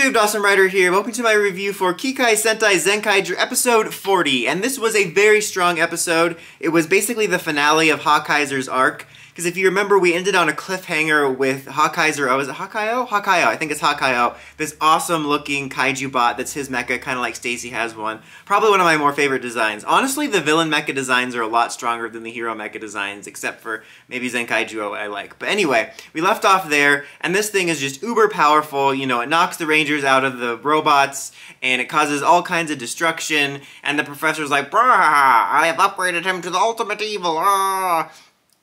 YouTube, Dawson Rider here. Welcome to my review for Kikai Sentai Zenkaiger episode 40. And this was a very strong episode. It was basically the finale of Hawkaiser's arc. Because if you remember, we ended on a cliffhanger with Hawkaiser. Oh, is it Hawkeye-O? Hawkeye-O. I think it's Hawkeye-O. This awesome looking kaiju bot that's his mecha, kind of like Stacy has one. Probably one of my more favorite designs. Honestly, the villain mecha designs are a lot stronger than the hero mecha designs, except for maybe Zenkaiger I like. But anyway, we left off there, and this thing is just uber powerful. You know, it knocks the Rangers out of the robots, and it causes all kinds of destruction, and the professor's like, "Brah, I have upgraded him to the ultimate evil, ah!"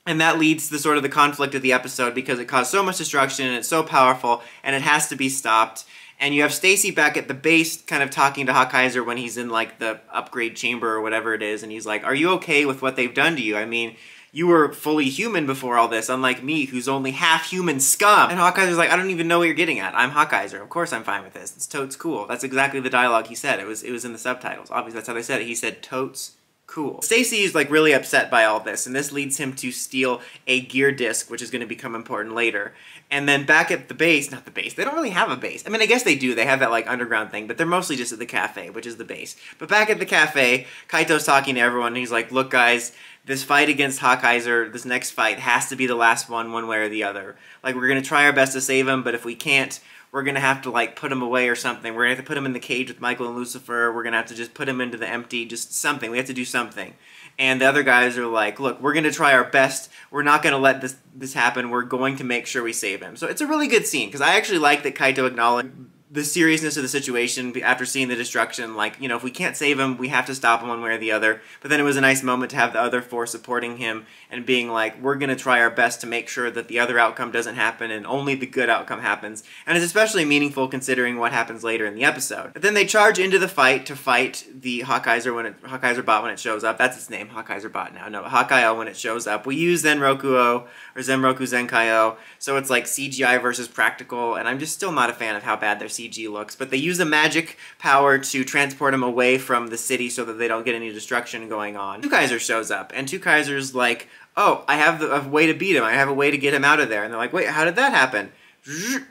And that leads to sort of the conflict of the episode because it caused so much destruction and it's so powerful and it has to be stopped. And you have Stacy back at the base kind of talking to Hawkaiser when he's in like the upgrade chamber or whatever it is, and he's like, "Are you okay with what they've done to you? I mean, you were fully human before all this, unlike me, who's only half-human scum." And Hawkaiser's like, "I don't even know what you're getting at. I'm Hawkaiser. Of course I'm fine with this. It's totes cool." That's exactly the dialogue he said. It was in the subtitles. Obviously, that's how they said it. He said, "Totes cool." Stacy is like really upset by all this, and this leads him to steal a gear disc, which is going to become important later. And then back at the base, not the base, they don't really have a base. I mean, I guess they do. They have that like underground thing, but they're mostly just at the cafe, which is the base. But back at the cafe, Kaito's talking to everyone, and he's like, "Look guys, this fight against Hawkaiser, this next fight has to be the last one way or the other. Like, we're going to try our best to save him, but if we can't, we're going to have to, like, put him away or something. We're going to have to put him in the cage with Michael and Lucifer. We're going to have to just put him into the empty, just something. We have to do something." And the other guys are like, "Look, we're going to try our best. We're not going to let this happen. We're going to make sure we save him." So it's a really good scene, because I actually like that Kaito acknowledged the seriousness of the situation after seeing the destruction. Like, you know, if we can't save him, we have to stop him one way or the other. But then it was a nice moment to have the other four supporting him and being like, "We're going to try our best to make sure that the other outcome doesn't happen and only the good outcome happens." And it's especially meaningful considering what happens later in the episode. But then they charge into the fight to fight the Hawkaiser bot when it shows up. That's its name, Hawkaiser bot now. No, Hawkeye-O when it shows up. We use Zenroku-O or Zenroku Zenkai-O, so it's like CGI versus practical, and I'm just still not a fan of how bad their CG looks. But they use a magic power to transport him away from the city so that they don't get any destruction going on. Two Kaiser shows up, and Two Kaiser's like, "Oh, I have a way to beat him. I have a way to get him out of there." And they're like, "Wait, how did that happen?"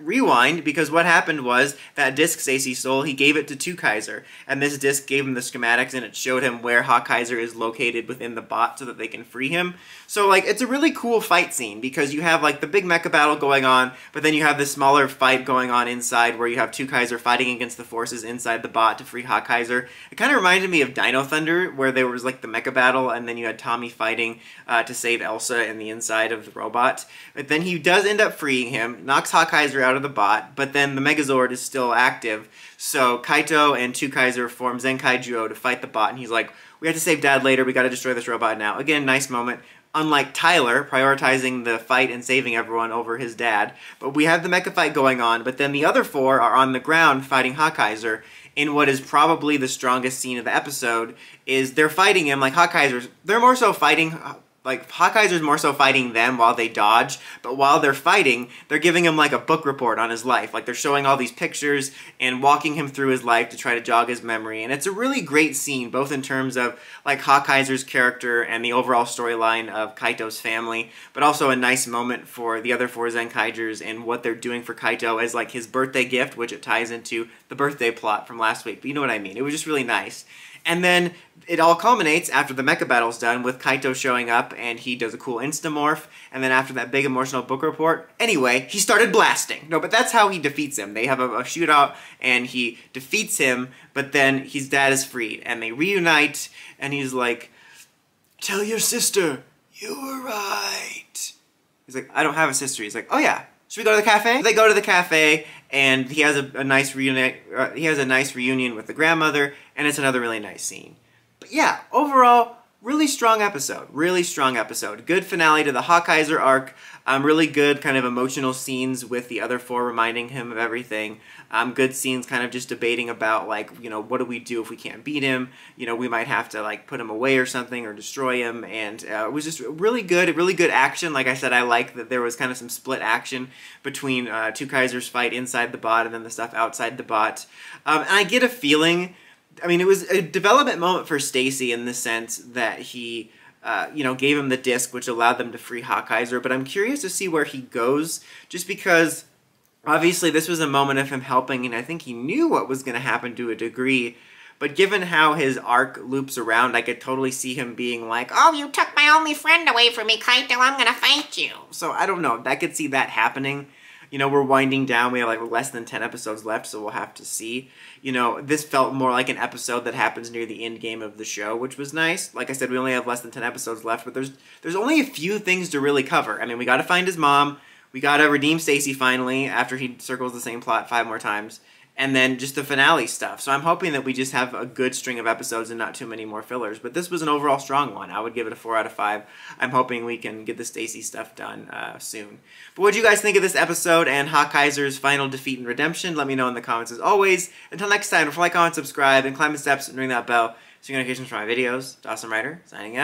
Rewind, because what happened was that disc Stacy stole, he gave it to Two Kaiser, and this disc gave him the schematics, and it showed him where Hawkaiser is located within the bot so that they can free him. So like, it's a really cool fight scene because you have like the big mecha battle going on, but then you have this smaller fight going on inside where you have Two Kaiser fighting against the forces inside the bot to free Hawkaiser. It kind of reminded me of Dino Thunder, where there was like the mecha battle and then you had Tommy fighting to save Elsa in the inside of the robot. But then he does end up freeing him, knocks Hawkaiser out of the bot, but then the Megazord is still active. So Kaito and Two Kaiser form Zenkaiger to fight the bot, and he's like, "We have to save Dad later, we gotta destroy this robot now." Again, nice moment. Unlike Tyler, prioritizing the fight and saving everyone over his dad. But we have the mecha fight going on, but then the other four are on the ground fighting Hawkaiser in what is probably the strongest scene of the episode. Is they're fighting him like Hawkaiser's, they're more so fighting, like, Hawkaiser's more so fighting them while they dodge, but while they're fighting, they're giving him, like, a book report on his life. Like, they're showing all these pictures and walking him through his life to try to jog his memory. And it's a really great scene, both in terms of, like, Hawkaiser's character and the overall storyline of Kaito's family, but also a nice moment for the other four Zenkaigers and what they're doing for Kaito as, like, his birthday gift, which it ties into the birthday plot from last week. But you know what I mean. It was just really nice. And then it all culminates after the mecha battle's done with Kaito showing up, and he does a cool instamorph, and then after that big emotional book report, anyway, he started blasting. No, but that's how he defeats him. They have a shootout, and he defeats him, but then his dad is freed, and they reunite, and he's like, "Tell your sister, you were right." He's like, "I don't have a sister." He's like, "Oh yeah, should we go to the cafe?" They go to the cafe, and he has a nice reunion. He has a nice reunion with the grandmother, and it's another really nice scene. But yeah, overall, really strong episode. Really strong episode. Good finale to the Hawkaiser arc. Really good kind of emotional scenes with the other four reminding him of everything. Good scenes kind of just debating about, like, you know, what do we do if we can't beat him? You know, we might have to, like, put him away or something or destroy him. And it was just really good action. Like I said, I like that there was kind of some split action between Two Kaiser's fight inside the bot and then the stuff outside the bot. And I get a feeling, I mean, it was a development moment for Stacy in the sense that he, you know, gave him the disc, which allowed them to free Hawkaiser. But I'm curious to see where he goes, just because Obviously, this was a moment of him helping, and I think he knew what was going to happen to a degree. But given how his arc loops around, I could totally see him being like, "Oh, you took my only friend away from me, Kaito, I'm gonna fight you." So I don't know, I could see that happening. You know, we're winding down, we have like less than 10 episodes left, so we'll have to see. You know, this felt more like an episode that happens near the end game of the show, which was nice. Like I said, we only have less than 10 episodes left, but there's only a few things to really cover. I mean, we gotta find his mom, we gotta redeem Stacy finally, after he circles the same plot 5 more times. And then just the finale stuff. So I'm hoping that we just have a good string of episodes and not too many more fillers. But this was an overall strong one. I would give it a 4 out of 5. I'm hoping we can get the Stacy stuff done soon. But what do you guys think of this episode and Hawkeyser's final defeat and redemption? Let me know in the comments as always. Until next time, don't forget, like, comment, subscribe, and climb the steps and ring that bell so you get notifications for my videos. Dawson Ryder, signing out.